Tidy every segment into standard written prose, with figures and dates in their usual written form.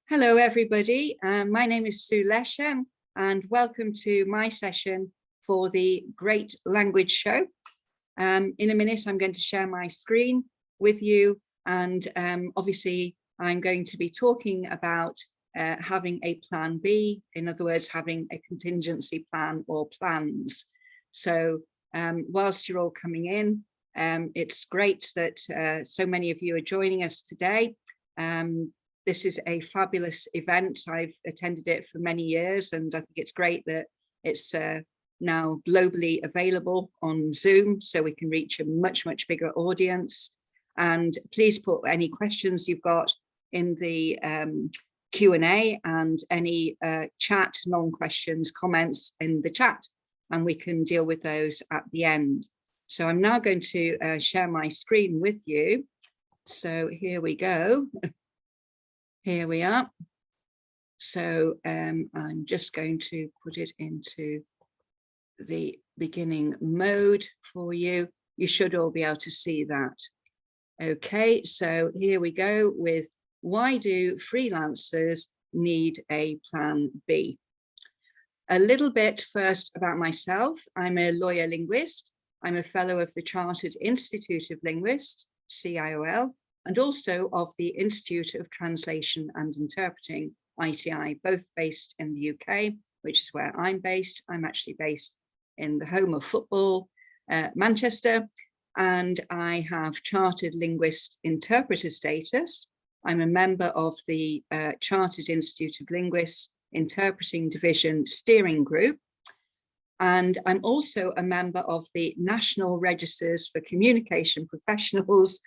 Hello, everybody. My name is Sue Leshem, and welcome to my session for the Great Language Show. In a minute, I'm going to share my screen with you, and obviously, I'm going to be talking about having a plan B, in other words, having a contingency plan or plans. So whilst you're all coming in, it's great that so many of you are joining us today. This is a fabulous event. I've attended it for many years, and I think it's great that it's now globally available on Zoom, so we can reach a much bigger audience. And please put any questions you've got in the Q&A and any chat, non-questions, comments in the chat, and we can deal with those at the end. So I'm now going to share my screen with you. So here we go. Here we are. So I'm just going to put it into the beginning mode for you. You should all be able to see that. Okay, so here we go with why do freelancers need a plan B? A little bit first about myself. I'm a lawyer linguist. I'm a fellow of the Chartered Institute of Linguists, CIOL, and also of the Institute of Translation and Interpreting, ITI, both based in the UK, which is where I'm based. I'm actually based in the home of football, Manchester, and I have Chartered Linguist Interpreter status. I'm a member of the Chartered Institute of Linguists Interpreting Division Steering Group, and I'm also a member of the National Registers for Communication Professionals,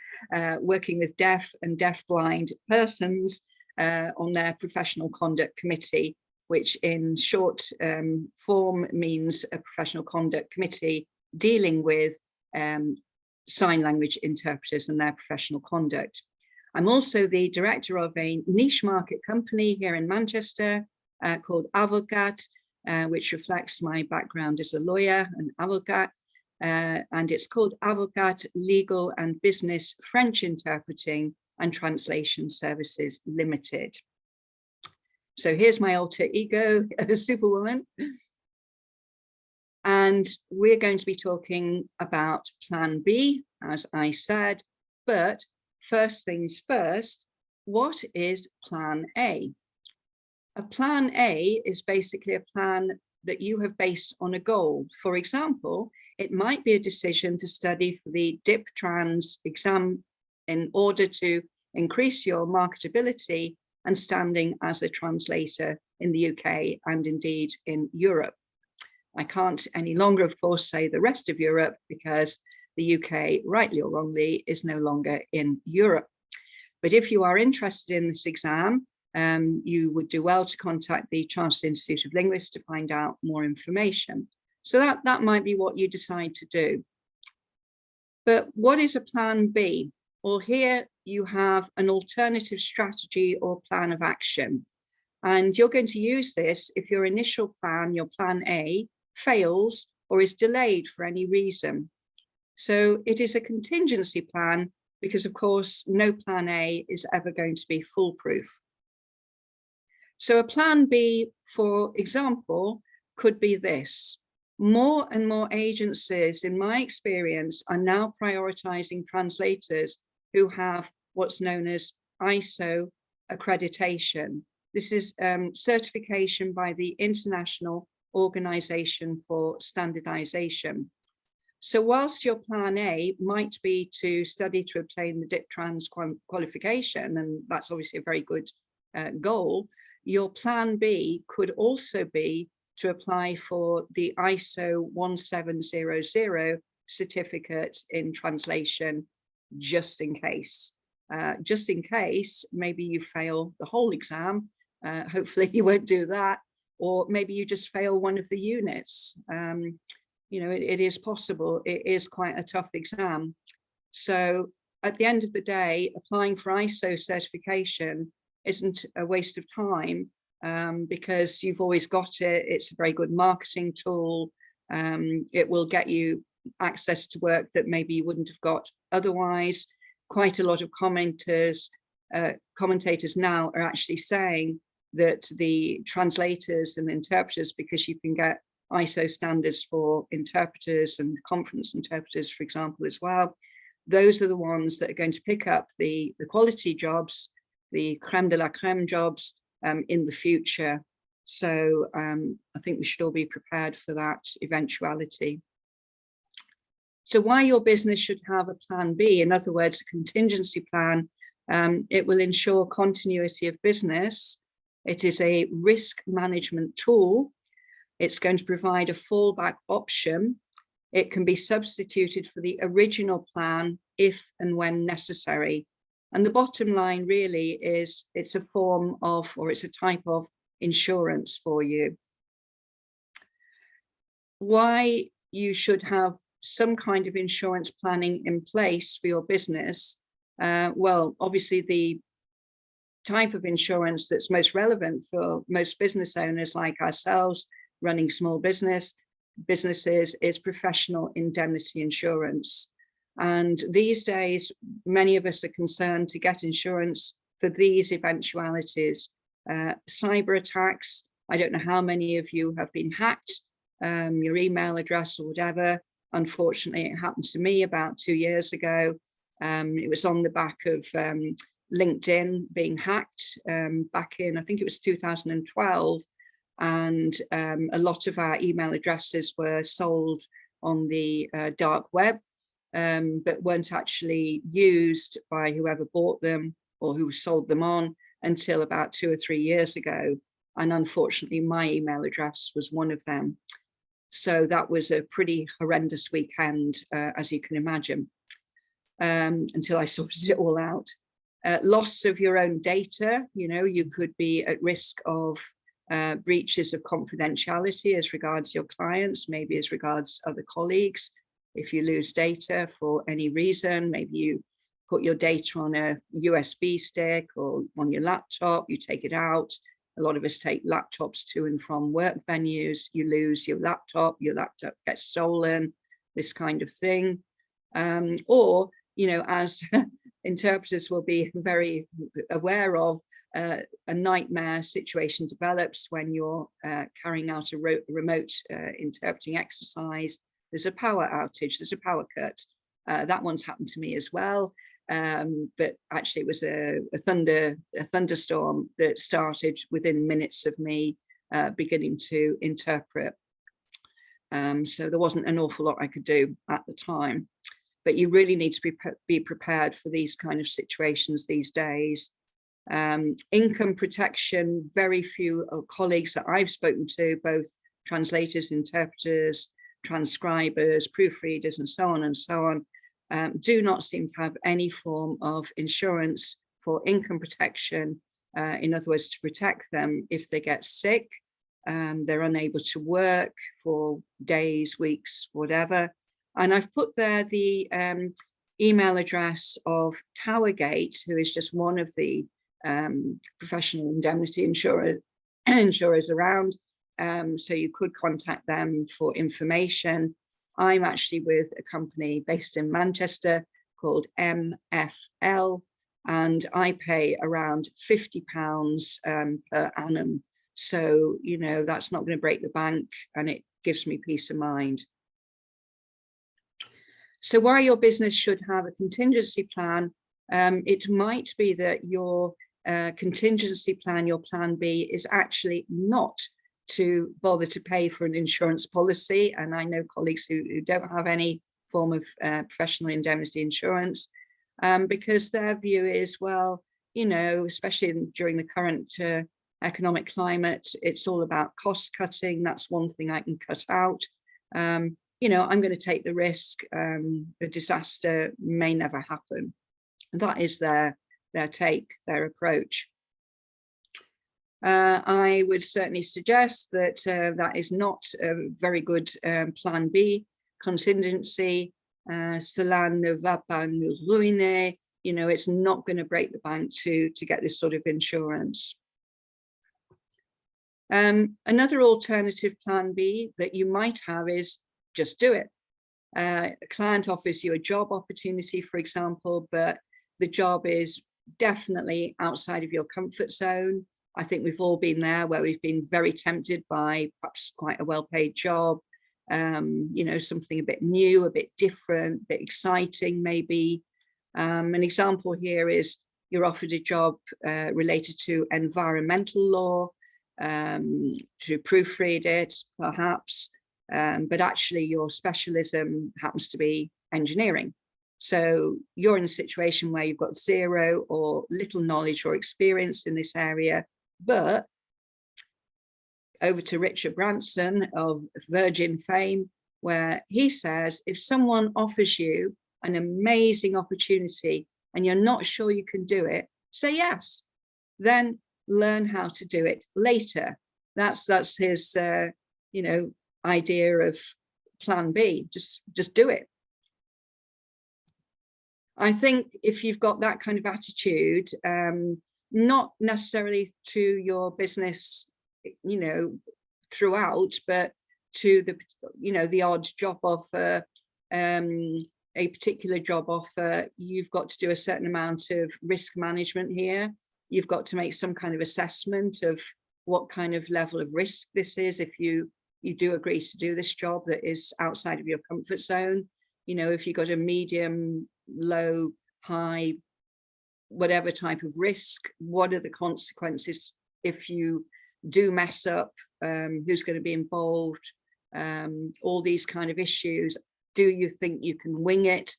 working with deaf and deafblind persons on their Professional Conduct Committee, which in short form means a professional conduct committee dealing with sign language interpreters and their professional conduct. I'm also the director of a niche market company here in Manchester called Avocat, which reflects my background as a lawyer, an avocat, and it's called Avocat Legal and Business French Interpreting and Translation Services Limited. So here's my alter ego, Superwoman. And we're going to be talking about Plan B, as I said, but first things first, what is Plan A? A plan A is basically a plan that you have based on a goal. For example, it might be a decision to study for the DIP Trans exam in order to increase your marketability and standing as a translator in the UK and indeed in Europe. I can't any longer, of course, say the rest of Europe because the UK, rightly or wrongly, is no longer in Europe. But if you are interested in this exam, you would do well to contact the Chartered Institute of Linguists to find out more information. So that might be what you decide to do. But what is a plan B? Well, here you have an alternative strategy or plan of action. And you're going to use this if your initial plan, your plan A, fails or is delayed for any reason. So it is a contingency plan because, of course, no plan A is ever going to be foolproof. So a plan B, for example, could be this. More and more agencies, in my experience, are now prioritizing translators who have what's known as ISO accreditation. This is certification by the International Organization for Standardization. So whilst your plan A might be to study to obtain the DIP Trans qualification, and that's obviously a very good goal, your plan B could also be to apply for the ISO 1700 certificate in translation, just in case. Just in case, maybe you fail the whole exam. Hopefully you won't do that. Or maybe you just fail one of the units. You know, it is possible. It is quite a tough exam. So at the end of the day, applying for ISO certification isn't a waste of time because you've always got it. It's a very good marketing tool. It will get you access to work that maybe you wouldn't have got otherwise. Quite a lot of commenters commentators now are actually saying that the translators and interpreters, because you can get ISO standards for interpreters and conference interpreters, for example, as well, those are the ones that are going to pick up the quality jobs, the creme de la creme jobs in the future. So I think we should all be prepared for that eventuality. So why your business should have a plan B, in other words, a contingency plan, it will ensure continuity of business. It is a risk management tool. It's going to provide a fallback option. It can be substituted for the original plan if and when necessary. And the bottom line really is it's a form of, or it's a type of insurance for you. Why you should have some kind of insurance planning in place for your business. Well, obviously the type of insurance that's most relevant for most business owners like ourselves running small businesses is professional indemnity insurance. And these days, many of us are concerned to get insurance for these eventualities. Cyber attacks, I don't know how many of you have been hacked, your email address or whatever. Unfortunately, it happened to me about 2 years ago. It was on the back of LinkedIn being hacked back in, I think it was 2012. And a lot of our email addresses were sold on the dark web, but weren't actually used by whoever bought them or who sold them on until about 2 or 3 years ago. And unfortunately, my email address was one of them. So that was a pretty horrendous weekend, as you can imagine, until I sorted it all out. Loss of your own data, you could be at risk of breaches of confidentiality as regards your clients, maybe as regards other colleagues. If you lose data for any reason, maybe you put your data on a USB stick or on your laptop, you take it out. A lot of us take laptops to and from work venues. You lose your laptop gets stolen, this kind of thing. Or, as interpreters will be very aware of, a nightmare situation develops when you're carrying out a remote interpreting exercise. There's a power outage, there's a power cut. That one's happened to me as well. But actually it was a thunderstorm that started within minutes of me beginning to interpret. So there wasn't an awful lot I could do at the time, but you really need to be prepared for these kind of situations these days. Income protection, very few colleagues that I've spoken to, both translators, interpreters, transcribers, proofreaders, and so on, do not seem to have any form of insurance for income protection. In other words, to protect them if they get sick, they're unable to work for days, weeks, whatever. And I've put there the email address of Towergate, who is just one of the professional indemnity insurers around. So you could contact them for information. I'm actually with a company based in Manchester called MFL, and I pay around £50 per annum. So, that's not going to break the bank, and it gives me peace of mind. So why your business should have a contingency plan, it might be that your contingency plan, your plan B, is actually not to bother to pay for an insurance policy. And I know colleagues who don't have any form of professional indemnity insurance because their view is, well, especially during the current economic climate, it's all about cost cutting. That's one thing I can cut out. I'm going to take the risk. The disaster may never happen. That is their take, their approach. I would certainly suggest that that is not a very good plan B. Contingency, cela ne va pas nous ruiner. It's not going to break the bank to get this sort of insurance. Another alternative plan B that you might have is just do it. A client offers you a job opportunity, for example, but the job is definitely outside of your comfort zone. I think we've all been there where we've been very tempted by perhaps quite a well-paid job, you know, something a bit new, a bit different, a bit exciting maybe. An example here is you're offered a job related to environmental law, to proofread it perhaps, but actually your specialism happens to be engineering. So you're in a situation where you've got zero or little knowledge or experience in this area, but over to Richard Branson of Virgin fame, where he says, if someone offers you an amazing opportunity and you're not sure you can do it, say yes, then learn how to do it later. That's his, you know, idea of plan B, just do it. I think if you've got that kind of attitude, not necessarily to your business, you know, throughout, but to the, you know, the odd job offer, a particular job offer, you've got to do a certain amount of risk management here. You've got to make some kind of assessment of what kind of level of risk this is if you do agree to do this job that is outside of your comfort zone. You know, if you've got a medium, low, high, whatever type of risk, what are the consequences if you do mess up, who's going to be involved, all these kind of issues. Do you think you can wing it?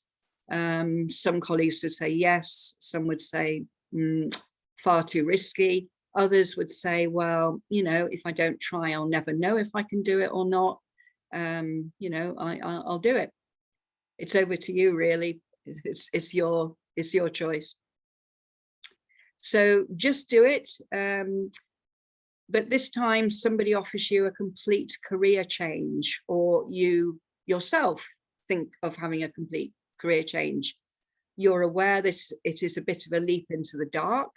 Some colleagues would say yes, some would say far too risky. Others would say, well, you know, if I don't try, I'll never know if I can do it or not. You know, I'll do it. It's over to you, really. It's your choice. So just do it. But this time somebody offers you a complete career change, or you yourself think of having a complete career change. You're aware that it is a bit of a leap into the dark.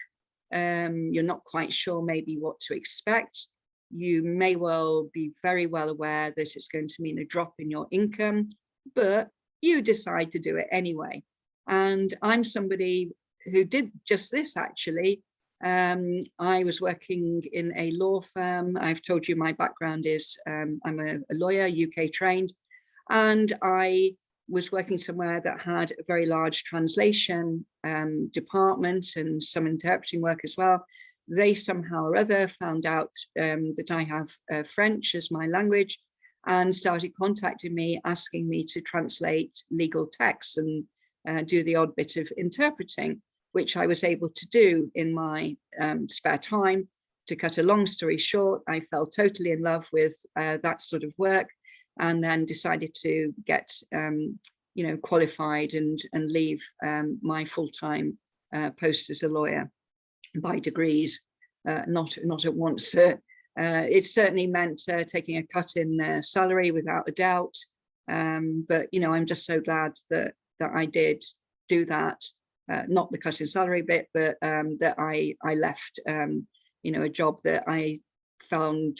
You're not quite sure maybe what to expect. You may well be very well aware that it's going to mean a drop in your income, but you decide to do it anyway. And I'm somebody who did just this, actually. I was working in a law firm. I've told you my background is I'm a lawyer, UK trained, and I was working somewhere that had a very large translation department and some interpreting work as well. They somehow or other found out that I have French as my language and started contacting me, asking me to translate legal texts and do the odd bit of interpreting, which I was able to do in my spare time. To cut a long story short, I fell totally in love with that sort of work, and then decided to get you know, qualified and leave my full-time post as a lawyer by degrees, not at once. It certainly meant taking a cut in salary without a doubt, but you know, I'm just so glad that I did do that. Not the cut in salary bit, but that I left you know, a job that I found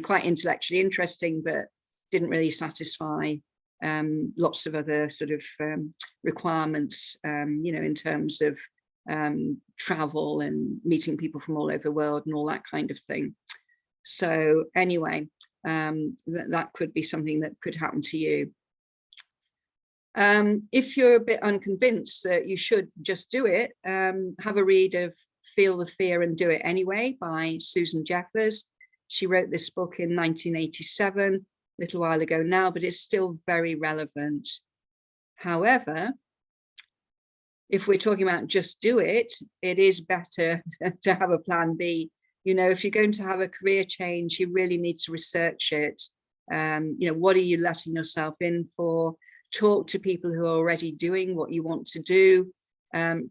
quite intellectually interesting, but didn't really satisfy lots of other sort of requirements, you know, in terms of travel and meeting people from all over the world and all that kind of thing. So anyway, that could be something that could happen to you. If you're a bit unconvinced that you should just do it, have a read of Feel the Fear and Do It Anyway by Susan Jeffers. She wrote this book in 1987, a little while ago now, but it's still very relevant. However, if we're talking about just do it, it is better to have a plan B. You know, if you're going to have a career change, you really need to research it. You know, what are you letting yourself in for? Talk to people who are already doing what you want to do.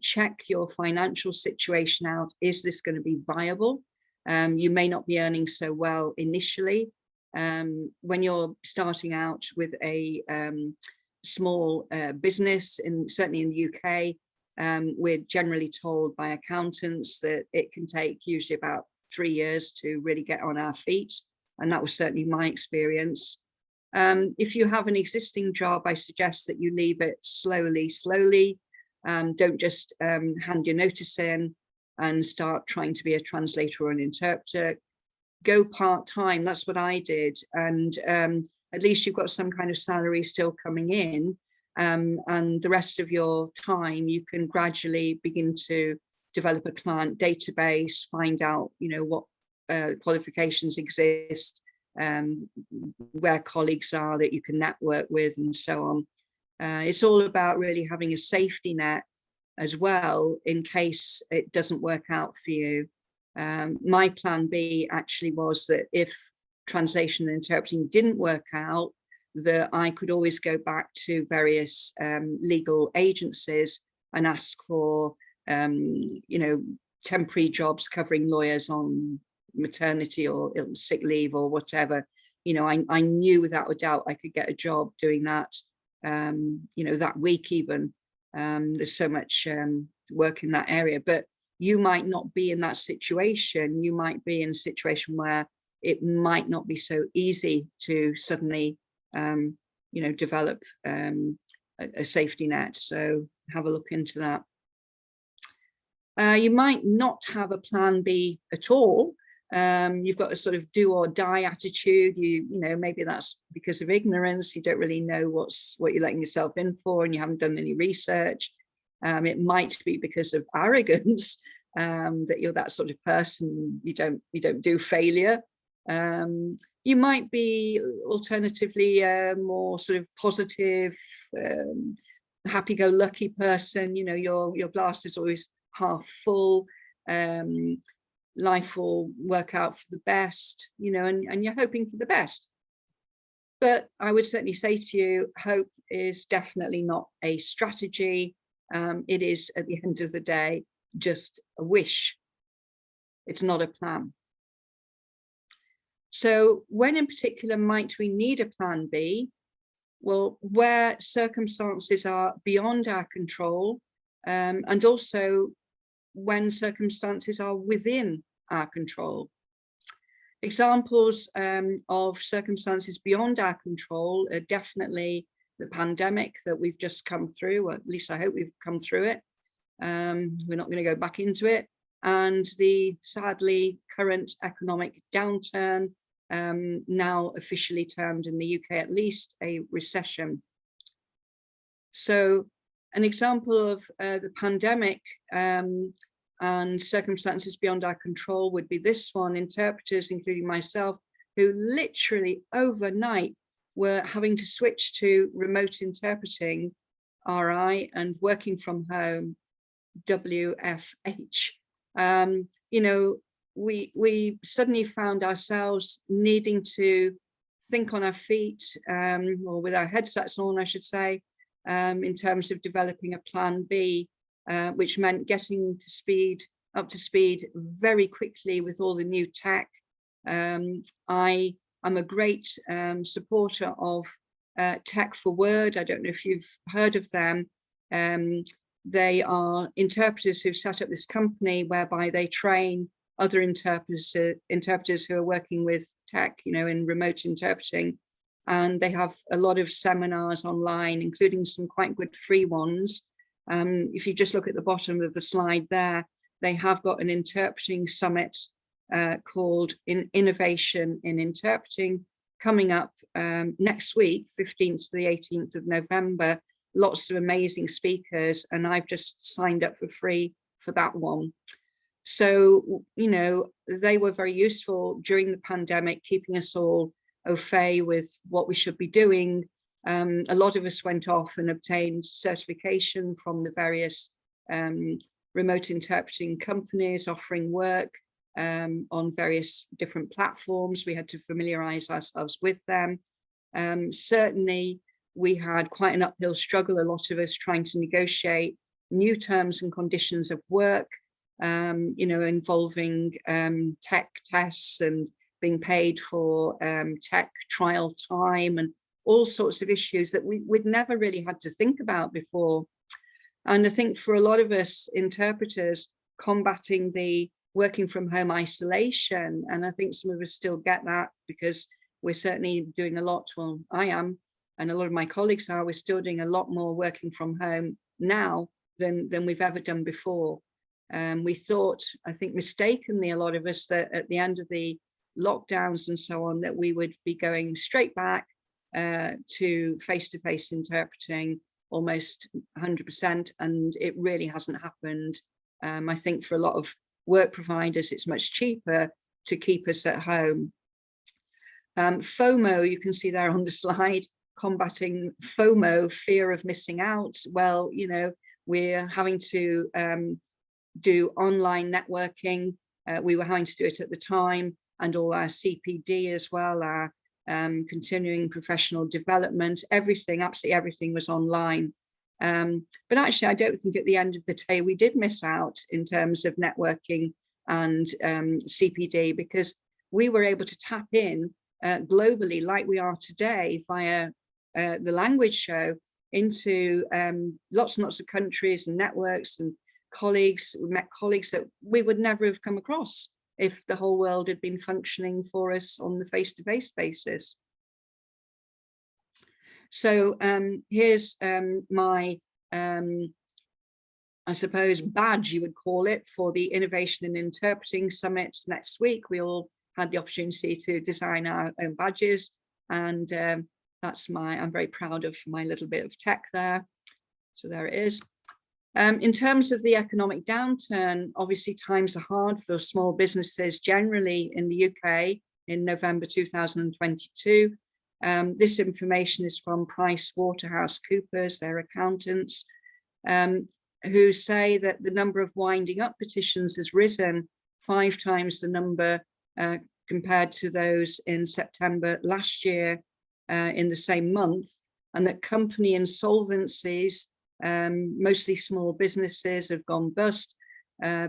Check your financial situation out. Is this going to be viable? You may not be earning so well initially. When you're starting out with a small business, certainly in the UK, we're generally told by accountants that it can take usually about 3 years to really get on our feet. And that was certainly my experience. If you have an existing job, I suggest that you leave it slowly. Don't just hand your notice in and start trying to be a translator or an interpreter. Go part-time. That's what I did. And at least you've got some kind of salary still coming in. And the rest of your time, you can gradually begin to develop a client database, find out, what qualifications exist, where colleagues are that you can network with, and so on. It's all about really having a safety net as well in case it doesn't work out for you. My plan B actually was that if translation and interpreting didn't work out, that I could always go back to various legal agencies and ask for, temporary jobs covering lawyers on maternity or sick leave or whatever. I knew without a doubt I could get a job doing that, that week even. There's so much work in that area, but you might not be in that situation. You might be in a situation where it might not be so easy to suddenly develop a safety net. So have a look into that. You might not have a plan B at all. You've got a sort of do or die attitude. Maybe that's because of ignorance. You don't really know what you're letting yourself in for, and you haven't done any research. It might be because of arrogance, that you're that sort of person. You don't do failure. You might be alternatively more sort of positive, happy-go-lucky person. Your glass is always half full. Life will work out for the best, and you're hoping for the best. But I would certainly say to you, hope is definitely not a strategy. It is, at the end of the day, just a wish. It's not a plan. So when in particular might we need a plan B? Well, where circumstances are beyond our control, and also when circumstances are within our control. Examples of circumstances beyond our control are definitely the pandemic that we've just come through, or at least I hope we've come through it. We're not going to go back into it. And the sadly current economic downturn, now officially termed in the UK at least a recession. So an example of the pandemic and circumstances beyond our control would be this one. Interpreters, including myself, who literally overnight were having to switch to remote interpreting, RI, and working from home, WFH. We suddenly found ourselves needing to think on our feet, or with our headsets on, I should say, in terms of developing a plan B, which meant getting up to speed very quickly with all the new tech. I am a great supporter of Tech for Word. I don't know if you've heard of them. They are interpreters who've set up this company whereby they train other interpreters who are working with tech, in remote interpreting. And they have a lot of seminars online, including some quite good free ones. If you just look at the bottom of the slide there, they have got an interpreting summit called Innovation in Interpreting coming up next week, 15th to the 18th of November. Lots of amazing speakers, and I've just signed up for free for that one. So, they were very useful during the pandemic, keeping us all au fait with what we should be doing. A lot of us went off and obtained certification from the various remote interpreting companies offering work on various different platforms. We had to familiarize ourselves with them. Certainly, we had quite an uphill struggle, a lot of us trying to negotiate new terms and conditions of work, involving tech tests and being paid for tech trial time and all sorts of issues that we'd never really had to think about before. And I think for a lot of us interpreters, combating the working from home isolation, and I think some of us still get that because we're certainly doing a lot, well, I am, and a lot of my colleagues are, we're still doing a lot more working from home now. than we've ever done before. We thought, I think mistakenly, a lot of us, that at the end of the lockdowns and so on, that we would be going straight back to face-to-face interpreting almost 100%, and it really hasn't happened. I think for a lot of work providers, it's much cheaper to keep us at home. FOMO, you can see there on the slide, combating FOMO, fear of missing out. Well, you know, we're having to do online networking. We were having to do it at the time, and all our CPD as well, our continuing professional development, everything, absolutely everything was online. But actually, I don't think at the end of the day, we did miss out in terms of networking and CPD, because we were able to tap in globally, like we are today, via the language show, into lots and lots of countries and networks and colleagues. We met colleagues that we would never have come across if the whole world had been functioning for us on the face-to-face basis. So here's my, I suppose, badge, you would call it, for the Innovation in Interpreting Summit next week. We all had the opportunity to design our own badges, and that's I'm very proud of my little bit of tech there. So there it is. In terms of the economic downturn, obviously times are hard for small businesses generally in the UK in November 2022. This information is from PricewaterhouseCoopers, their accountants, who say that the number of winding up petitions has risen 5 times the number compared to those in September last year in the same month, and that company insolvencies, mostly small businesses, have gone bust.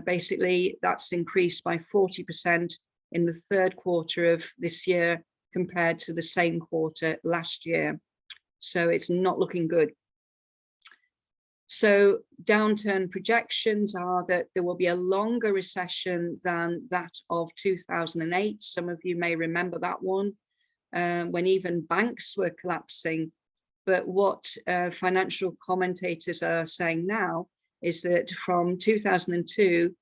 Basically, that's increased by 40% in the 3rd quarter of this year compared to the same quarter last year. So it's not looking good. So downturn projections are that there will be a longer recession than that of 2008. Some of you may remember that one, when even banks were collapsing. But what financial commentators are saying now is that from 2002,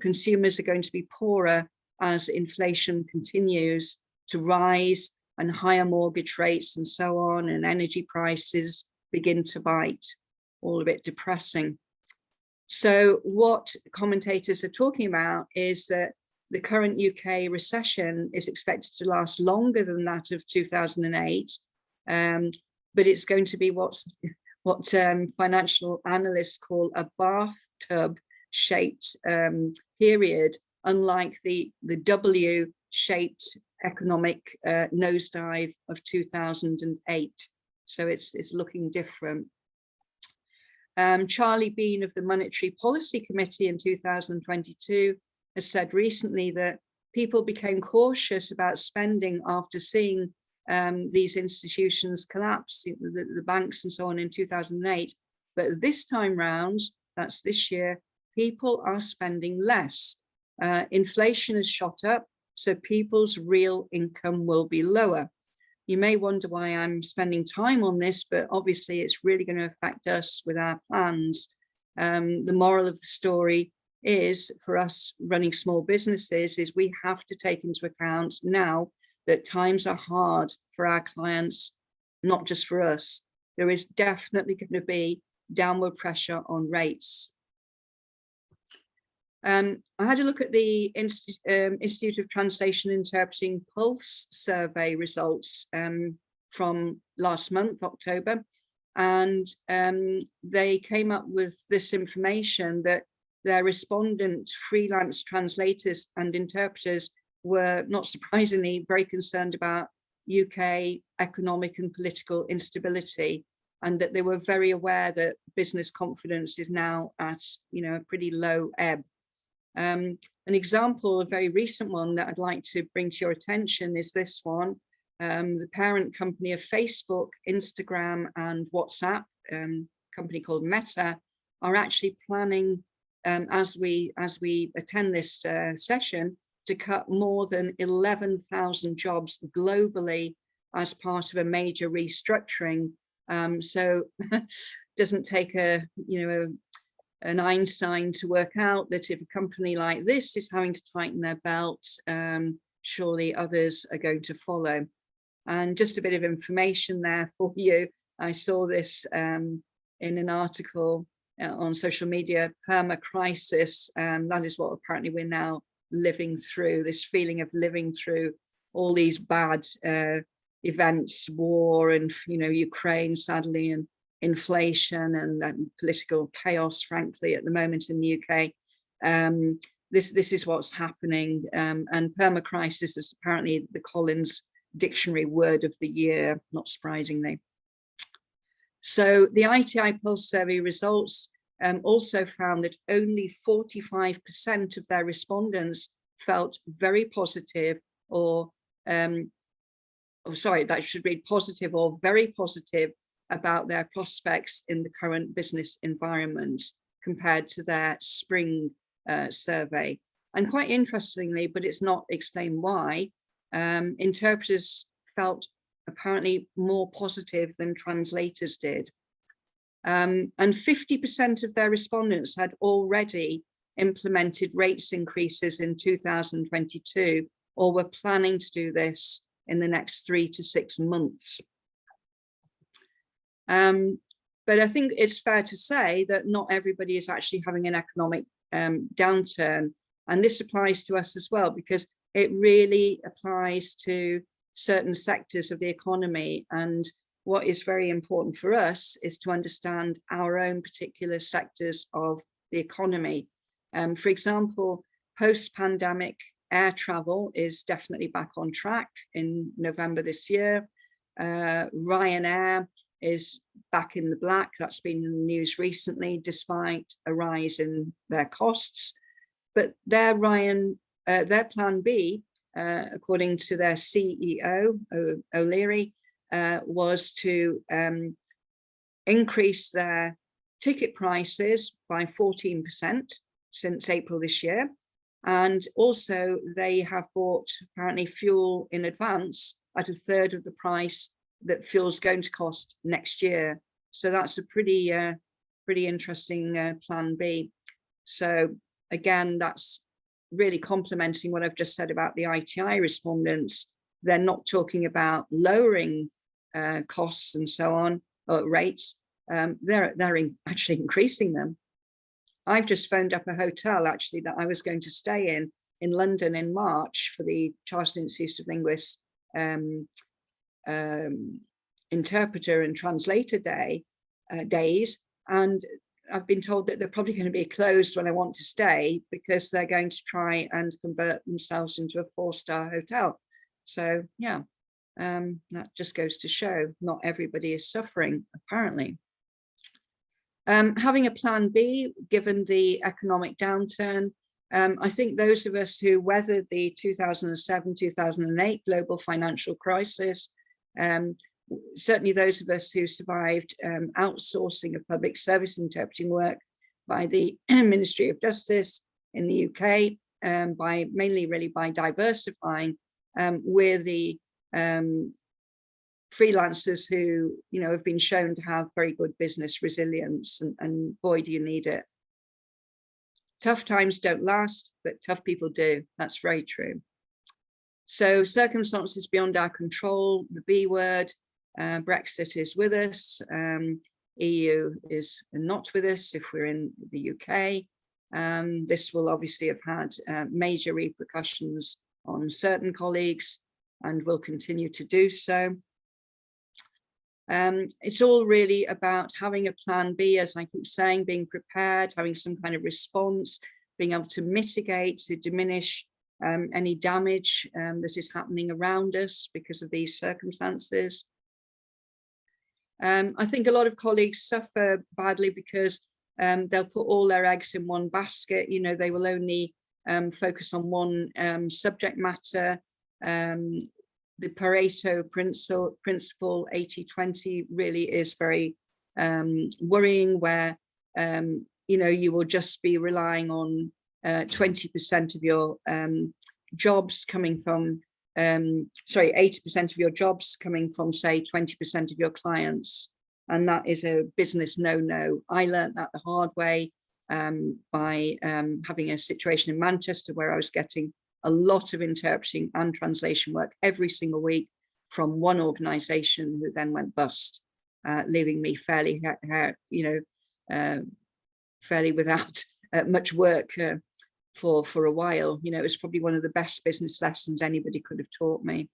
consumers are going to be poorer as inflation continues to rise, and higher mortgage rates and so on, and energy prices begin to bite. All a bit depressing. So what commentators are talking about is that the current UK recession is expected to last longer than that of 2008, but it's going to be what financial analysts call a bathtub-shaped period, unlike the W-shaped economic nosedive of 2008. So it's looking different. Charlie Bean of the Monetary Policy Committee in 2022 has said recently that people became cautious about spending after seeing these institutions collapse, the banks and so on, in 2008. But this time round, that's this year, people are spending less. Inflation has shot up, so people's real income will be lower. You may wonder why I'm spending time on this, but obviously it's really going to affect us with our plans. The moral of the story is, for us running small businesses, is we have to take into account now that times are hard for our clients, not just for us. There is definitely going to be downward pressure on rates. I had a look at the Institute of Translation and Interpreting Pulse survey results from last month, October, and they came up with this information that their respondent freelance translators and interpreters were, not surprisingly, very concerned about UK economic and political instability, and that they were very aware that business confidence is now at, a pretty low ebb. An example, a very recent one that I'd like to bring to your attention is this one. The parent company of Facebook, Instagram, and WhatsApp, company called Meta, are actually planning, as we attend this session, to cut more than 11,000 jobs globally as part of a major restructuring. So it doesn't take a an Einstein to work out that if a company like this is having to tighten their belt, surely others are going to follow. And just a bit of information there for you. I saw this in an article on social media, perma-crisis. That is what apparently we're now living through, this feeling of living through all these bad events, war, and Ukraine, sadly, and inflation and political chaos, frankly, at the moment in the UK. This is what's happening, and perma-crisis is apparently the Collins Dictionary word of the year, not surprisingly. So the ITI Pulse survey results also found that only 45% of their respondents felt very positive or, sorry, that should read positive or very positive about their prospects in the current business environment compared to their spring survey. And quite interestingly, but it's not explained why, interpreters felt apparently more positive than translators did. And 50% of their respondents had already implemented rates increases in 2022 or were planning to do this in the next 3 to 6 months. But I think it's fair to say that not everybody is actually having an economic downturn. And this applies to us as well, because it really applies to certain sectors of the economy. And what is very important for us is to understand our own particular sectors of the economy. For example, post-pandemic air travel is definitely back on track in November this year. Ryanair is back in the black. That's been in the news recently, despite a rise in their costs. But their plan B, according to their CEO, O'Leary, was to increase their ticket prices by 14% since April this year. And also they have bought apparently fuel in advance at a third of the price that fuel's going to cost next year. So that's a pretty interesting plan B. So again, that's really complementing what I've just said about the ITI respondents. They're not talking about lowering costs and so on, or rates. They're actually increasing them. I've just phoned up a hotel actually that I was going to stay in London in March for the Chartered Institute of Linguists interpreter and translator days, and I've been told that they're probably going to be closed when I want to stay because they're going to try and convert themselves into a 4-star hotel. So yeah, that just goes to show not everybody is suffering, apparently. Having a plan B, given the economic downturn, I think those of us who weathered the 2007-2008 global financial crisis, certainly those of us who survived outsourcing of public service interpreting work by the Ministry of Justice in the UK, mainly really by diversifying, we're the freelancers who have been shown to have very good business resilience, and boy, do you need it. Tough times don't last, but tough people do. That's very true. So circumstances beyond our control, the B word, Brexit is with us, EU is not with us if we're in the UK. This will obviously have had major repercussions on certain colleagues and will continue to do so. It's all really about having a plan B, as I keep saying, being prepared, having some kind of response, being able to mitigate, to diminish any damage that is happening around us because of these circumstances. I think a lot of colleagues suffer badly because they'll put all their eggs in one basket. They will only focus on one subject matter. The Pareto principle 80-20 really is very worrying, where you will just be relying on 20% of your jobs coming from 80% of your jobs coming from, say, 20% of your clients, and that is a business no-no. I learned that the hard way by having a situation in Manchester where I was getting a lot of interpreting and translation work every single week from one organisation who then went bust, leaving me fairly, fairly without much work for a while. You know, it was probably one of the best business lessons anybody could have taught me.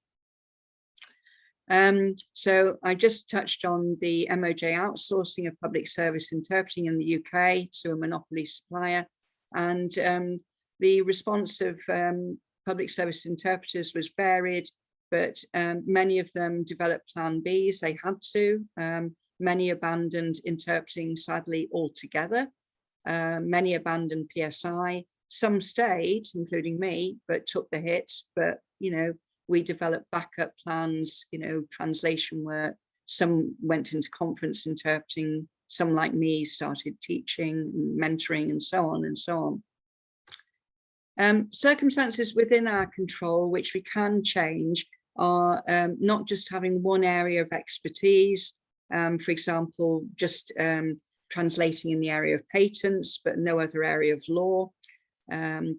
So I just touched on the MOJ outsourcing of public service interpreting in the UK to a monopoly supplier, and the response of public service interpreters was varied, but many of them developed plan Bs. They had to. Many abandoned interpreting, sadly, altogether. Many abandoned PSI. Some stayed, including me, but took the hit. But, you know, we developed backup plans, you know, translation work. Some went into conference interpreting. Some, like me, started teaching, mentoring, and so on and so on. Circumstances within our control, which we can change, are not just having one area of expertise. For example, just translating in the area of patents, but no other area of law,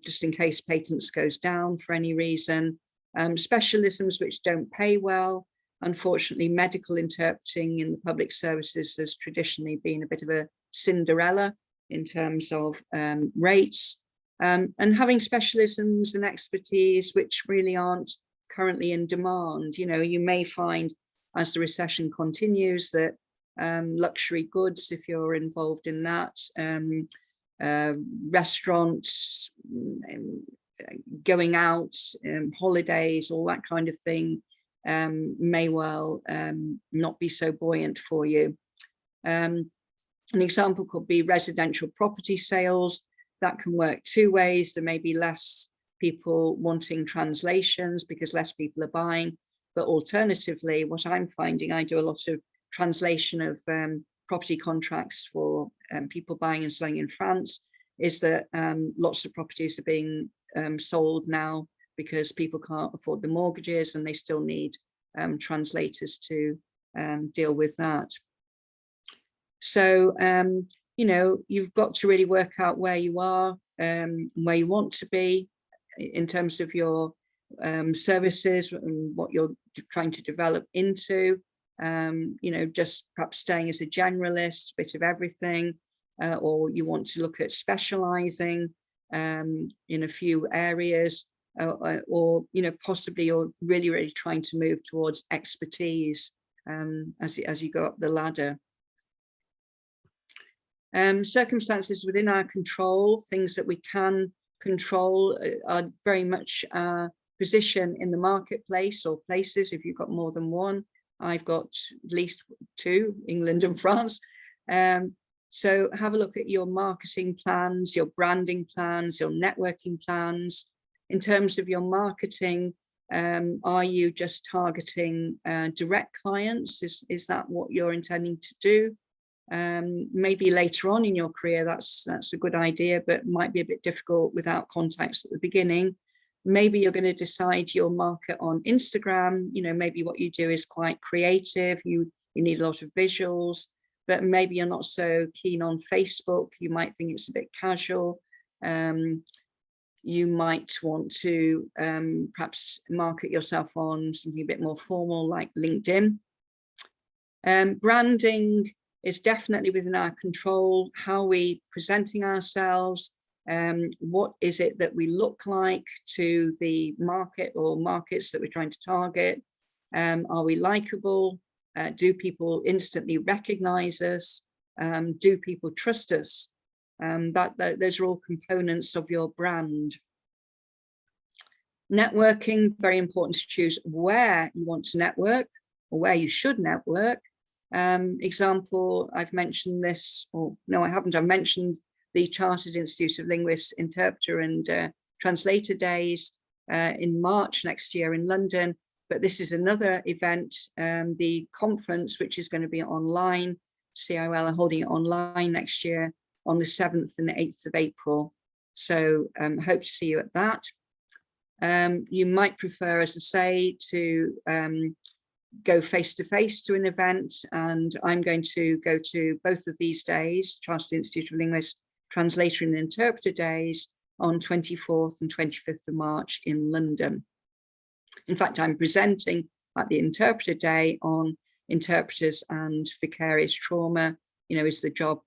just in case patents goes down for any reason. Specialisms which don't pay well. Unfortunately, medical interpreting in the public services has traditionally been a bit of a Cinderella in terms of rates, and having specialisms and expertise which really aren't currently in demand. You know, you may find as the recession continues that luxury goods, if you're involved in that, restaurants, going out, holidays, all that kind of thing, may well not be so buoyant for you. An example could be residential property sales. That can work two ways. There may be less people wanting translations because less people are buying. But alternatively, what I'm finding, I do a lot of translation of property contracts for people buying and selling in France, is that lots of properties are being sold now because people can't afford the mortgages and they still need translators to deal with that. So, you know, you've got to really work out where you are, where you want to be in terms of your services and what you're trying to develop into. You know, just perhaps staying as a generalist, bit of everything, or you want to look at specializing in a few areas, or, you know, possibly you're really trying to move towards expertise as you go up the ladder. Circumstances within our control, things that we can control, are very much position in the marketplace or places. If you've got more than one, I've got at least two, England and France. So have a look at your marketing plans, your branding plans, your networking plans. In terms of your marketing, are you just targeting direct clients? Is that what you're intending to do? Maybe later on in your career, that's a good idea, but might be a bit difficult without contacts at the beginning. Maybe you're going to decide your market on Instagram. You know, maybe what you do is quite creative. You need a lot of visuals, but maybe you're not so keen on Facebook. You might think it's a bit casual. You might want to perhaps market yourself on something a bit more formal like LinkedIn. Branding is definitely within our control. How are we presenting ourselves? What is it that we look like to the market or markets that we're trying to target? Are we likable? Do people instantly recognize us? Do people trust us? Those are all components of your brand. Networking, very important to choose where you want to network or where you should network. Example, I've mentioned this, or no, I haven't. I've mentioned the Chartered Institute of Linguists Interpreter and Translator Days in March next year in London. But this is another event, the conference, which is going to be online. CIL are holding it online next year on the 7th and 8th of April. So hope to see you at that. You might prefer, as I say, to go face-to-face to an event, and I'm going to go to both of these days, Chartered Institute of Linguists Translator and Interpreter Days on 24th and 25th of March in London. In fact, I'm presenting at the Interpreter Day on interpreters and vicarious trauma. You know, is the job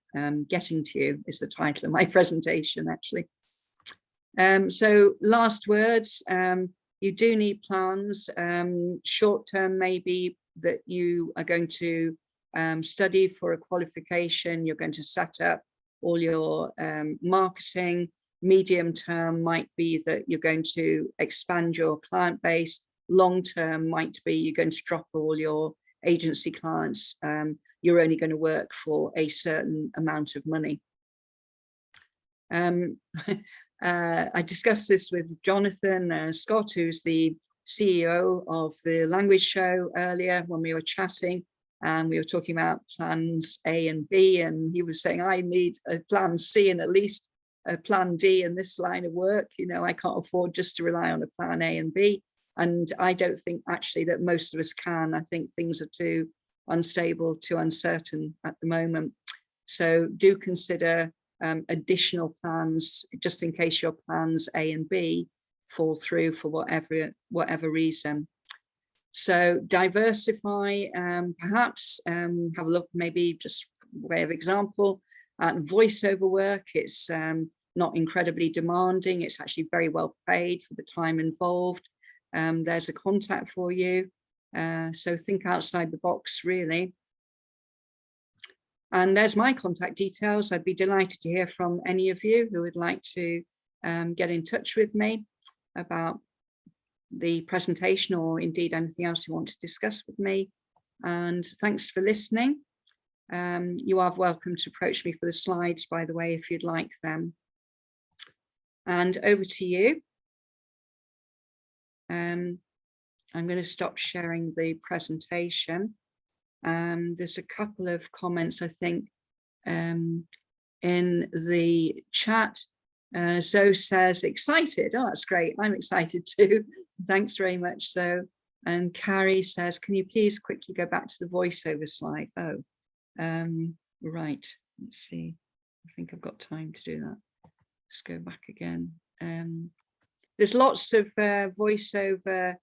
getting to you, is the title of my presentation, actually. So last words, you do need plans. Short term, maybe that you are going to study for a qualification, you're going to set up all your marketing. Medium term might be that you're going to expand your client base. Long term might be you're going to drop all your agency clients. You're only going to work for a certain amount of money. I discussed this with Jonathan Scott, who's the CEO of the Language Show, earlier when we were chatting, and we were talking about plans A and B, and he was saying, I need a plan C and at least a plan D in this line of work. You know, I can't afford just to rely on a plan A and B. And I don't think actually that most of us can. I think things are too unstable, too uncertain at the moment. So do consider additional plans, just in case your plans A and B fall through for whatever reason. So diversify, perhaps have a look, maybe just way of example, at voiceover work. It's not incredibly demanding. It's actually very well paid for the time involved. There's a contact for you. So think outside the box, really. And there's my contact details. I'd be delighted to hear from any of you who would like to get in touch with me about the presentation, or indeed anything else you want to discuss with me. And thanks for listening. You are welcome to approach me for the slides, by the way, if you'd like them. And over to you. I'm going to stop sharing the presentation. There's a couple of comments, I think, in the chat. Zoe says, excited. Oh, that's great. I'm excited too. Thanks very much, Zoe. And Carrie says, can you please quickly go back to the voiceover slide? Oh, right. Let's see. I think I've got time to do that. Let's go back again. There's lots of voiceover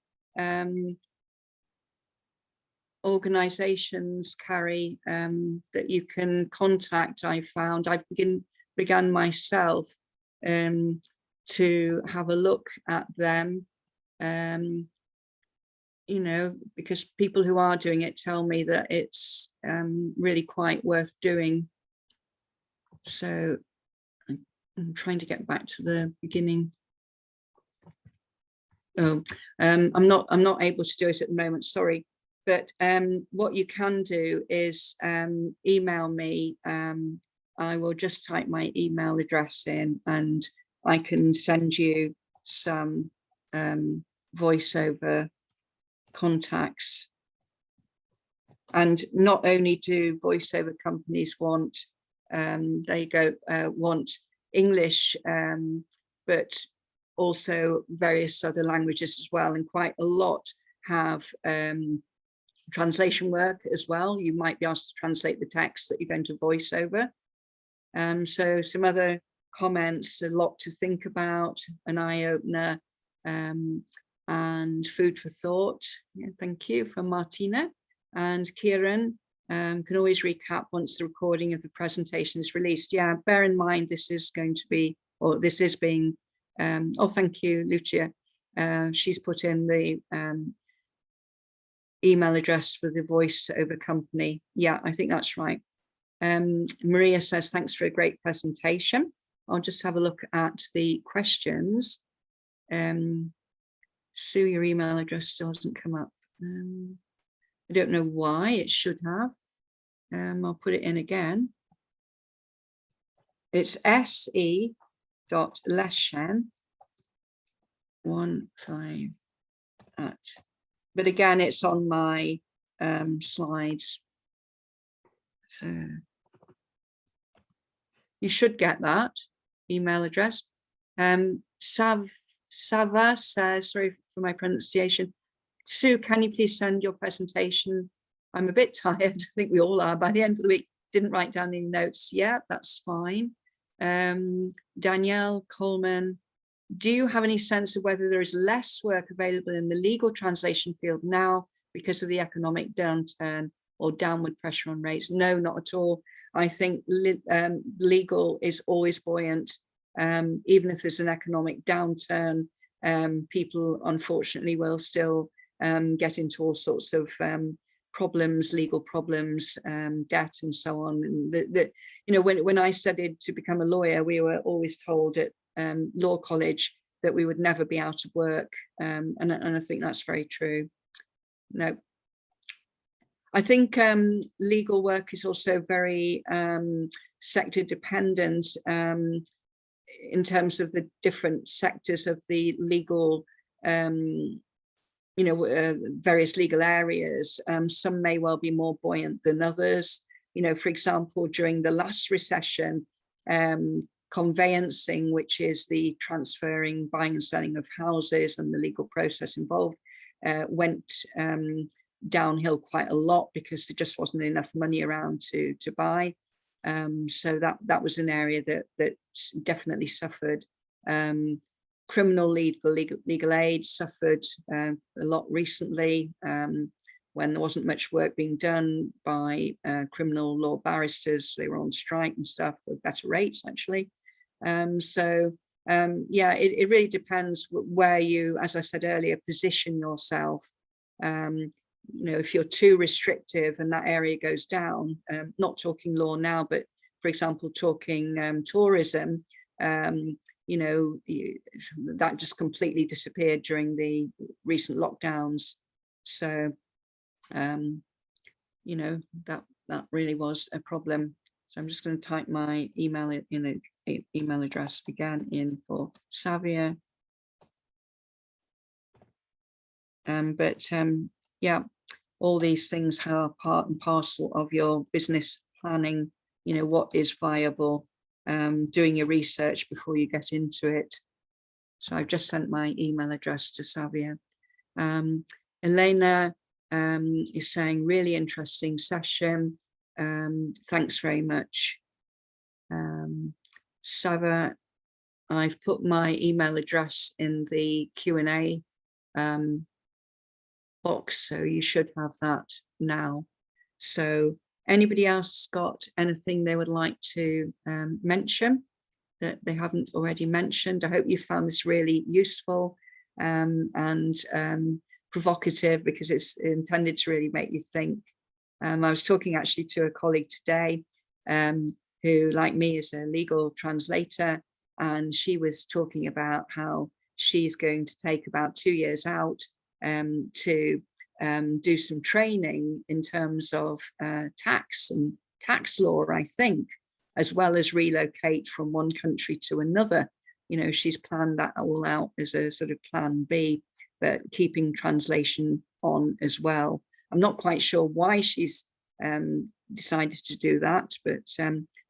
organizations, Carrie, that you can contact. I found I've begun myself to have a look at them, you know, because people who are doing it tell me that it's really quite worth doing. So I'm trying to get back to the beginning. Oh, I'm not able to do it at the moment, sorry. But what you can do is email me. I will just type my email address in and I can send you some voiceover contacts. And not only do voiceover companies want, want English, but also various other languages as well. And quite a lot have translation work as well. You might be asked to translate the text that you're going to voice over. So some other comments, a lot to think about, an eye-opener, and food for thought. Yeah, thank you from Martina. And Kieran can always recap once the recording of the presentation is released. Yeah, bear in mind this is going to be, or this is being, oh, thank you, Lucia. She's put in the email address for the voiceover company. Yeah, I think that's right. Maria says, thanks for a great presentation. I'll just have a look at the questions. Sue, your email address still hasn't come up. I don't know why, it should have. I'll put it in again. It's se.leshen15 at, but again, it's on my slides. So you should get that email address. Sava says, sorry for my pronunciation, Sue, can you please send your presentation? I'm a bit tired, I think we all are, by the end of the week. Didn't write down any notes yet, that's fine. Danielle Coleman, do you have any sense of whether there is less work available in the legal translation field now because of the economic downturn or downward pressure on rates? No, not at all. I think legal is always buoyant. Even if there's an economic downturn, people unfortunately will still get into all sorts of problems, legal problems, debt and so on. And you know, when I studied to become a lawyer, we were always told at law college that we would never be out of work. And I think that's very true. No. I think legal work is also very sector dependent in terms of the different sectors of the legal, you know, various legal areas. Some may well be more buoyant than others. You know, for example, during the last recession, conveyancing, which is the transferring, buying and selling of houses and the legal process involved, went downhill quite a lot because there just wasn't enough money around to buy. So that was an area that definitely suffered. Criminal legal aid suffered a lot recently when there wasn't much work being done by criminal law barristers. They were on strike and stuff for better rates, actually. Yeah, it really depends where you, as I said earlier, position yourself. You know, if you're too restrictive and that area goes down, not talking law now, but for example, talking tourism, you know, that just completely disappeared during the recent lockdowns. So, you know, that really was a problem. So I'm just going to type my email email address again in for Savia. Yeah, all these things are part and parcel of your business planning. You know, what is viable, doing your research before you get into it. So I've just sent my email address to Savia. Elena is saying, really interesting session. Thanks very much. Sava, I've put my email address in the Q&A box, so you should have that now. So anybody else got anything they would like to mention that they haven't already mentioned? I hope you found this really useful and provocative, because it's intended to really make you think. I was talking actually to a colleague today who, like me, is a legal translator, and she was talking about how she's going to take about 2 years out to do some training in terms of tax and tax law, I think, as well as relocate from one country to another. You know, she's planned that all out as a sort of plan B, but keeping translation on as well. I'm not quite sure why she's decided to do that, but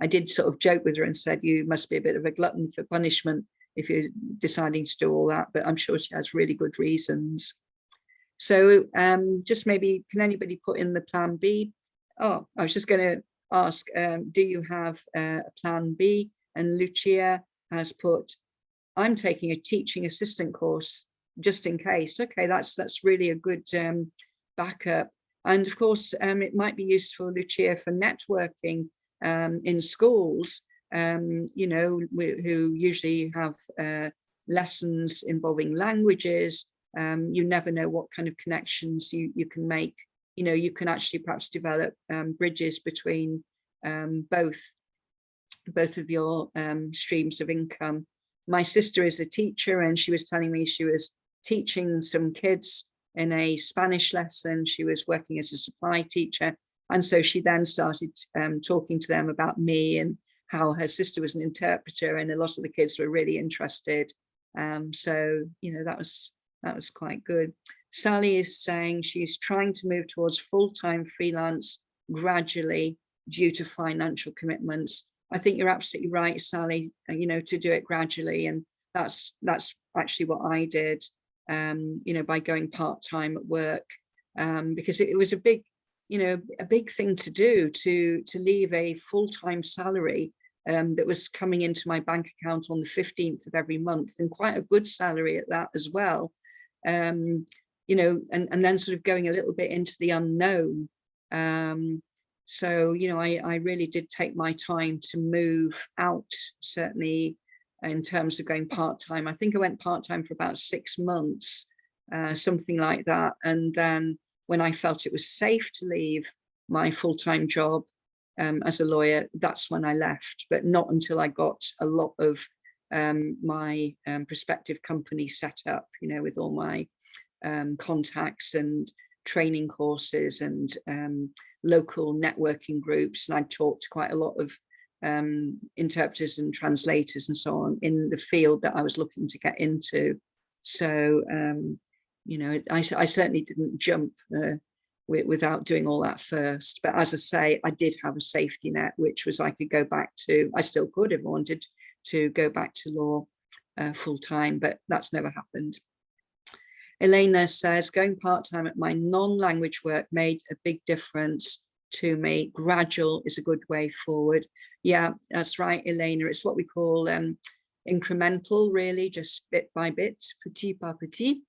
I did sort of joke with her and said, you must be a bit of a glutton for punishment if you're deciding to do all that, but I'm sure she has really good reasons. So just maybe, can anybody put in the plan B? Oh, I was just going to ask, do you have a plan B? And Lucia has put, I'm taking a teaching assistant course just in case. Okay, that's really a good backup. And of course, it might be useful, Lucia, for networking in schools, you know, who usually have lessons involving languages. You never know what kind of connections you can make. You know, you can actually perhaps develop bridges between both of your streams of income. My sister is a teacher, and she was telling me she was teaching some kids in a Spanish lesson. She was working as a supply teacher. And so she then started talking to them about me and how her sister was an interpreter, and a lot of the kids were really interested. So, you know, that was quite good. Sally is saying she's trying to move towards full-time freelance gradually due to financial commitments. I think you're absolutely right, Sally, you know, to do it gradually. And that's actually what I did, you know, by going part-time at work, because it was a big, you know, a big thing to do, to leave a full-time salary that was coming into my bank account on the 15th of every month, and quite a good salary at that as well. You know, and then sort of going a little bit into the unknown. So, you know, I really did take my time to move out, certainly in terms of going part-time. I think I went part-time for about 6 months, something like that. And then when I felt it was safe to leave my full-time job as a lawyer, that's when I left, but not until I got a lot of my prospective company set up, you know, with all my contacts and training courses and local networking groups. And I talked to quite a lot of interpreters and translators and so on in the field that I was looking to get into. So, you know, I certainly didn't jump without doing all that first. But as I say, I did have a safety net, which was I could go back to, I still could if I wanted to go back to law full time, but that's never happened. Elena says, going part-time at my non-language work made a big difference to me. Gradual is a good way forward. Yeah, that's right, Elena. It's what we call incremental, really, just bit by bit, petit par petit.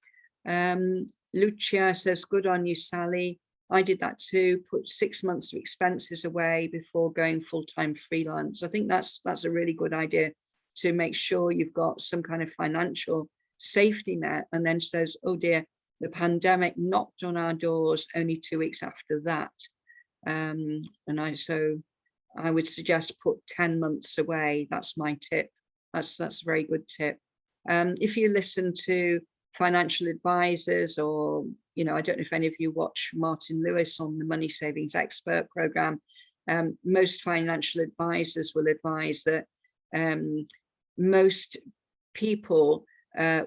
Lucia says, good on you, Sally. I did that too, put 6 months of expenses away before going full-time freelance. I think that's a really good idea, to make sure you've got some kind of financial safety net. And then she says, oh dear, the pandemic knocked on our doors only 2 weeks after that. So I would suggest put 10 months away. That's my tip. That's a very good tip. If you listen to financial advisors, or, you know, I don't know if any of you watch Martin Lewis on the Money Savings Expert program, most financial advisors will advise that most people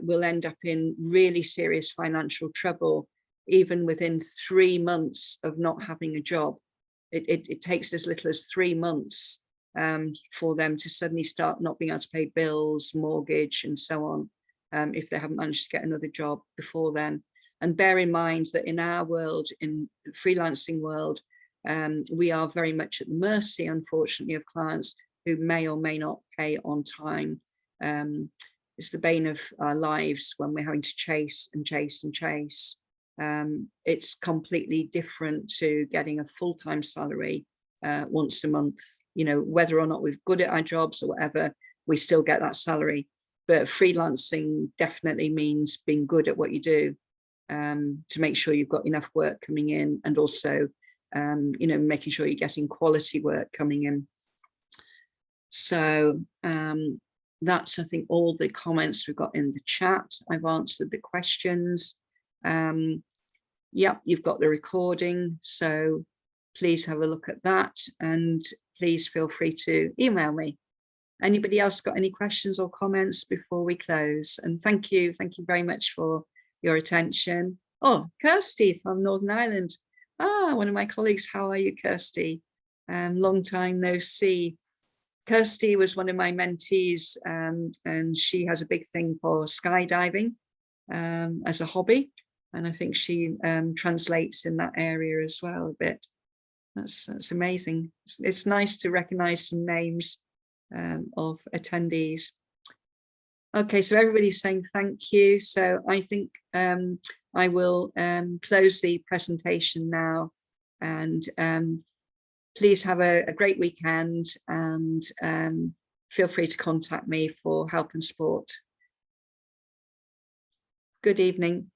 will end up in really serious financial trouble even within 3 months of not having a job. It takes as little as 3 months for them to suddenly start not being able to pay bills, mortgage, and so on, if they haven't managed to get another job before then. And bear in mind that in our world, in the freelancing world, we are very much at the mercy, unfortunately, of clients who may or may not pay on time. It's the bane of our lives when we're having to chase and chase and chase. It's completely different to getting a full-time salary once a month. You know, whether or not we're good at our jobs or whatever, we still get that salary. But freelancing definitely means being good at what you do, to make sure you've got enough work coming in, and also, you know, making sure you're getting quality work coming in. So that's, I think, all the comments we've got in the chat. I've answered the questions. Yeah, you've got the recording, so please have a look at that, and please feel free to email me. Anybody else got any questions or comments before we close? And thank you very much for your attention. Oh, Kirsty from Northern Ireland. Ah, one of my colleagues. How are you, Kirsty? Long time no see. Kirsty was one of my mentees, and she has a big thing for skydiving as a hobby. And I think she translates in that area as well a bit. That's amazing. It's nice to recognize some names of attendees. Okay, so everybody's saying thank you. So I think I will close the presentation now, and please have a great weekend, and feel free to contact me for help and support. Good evening.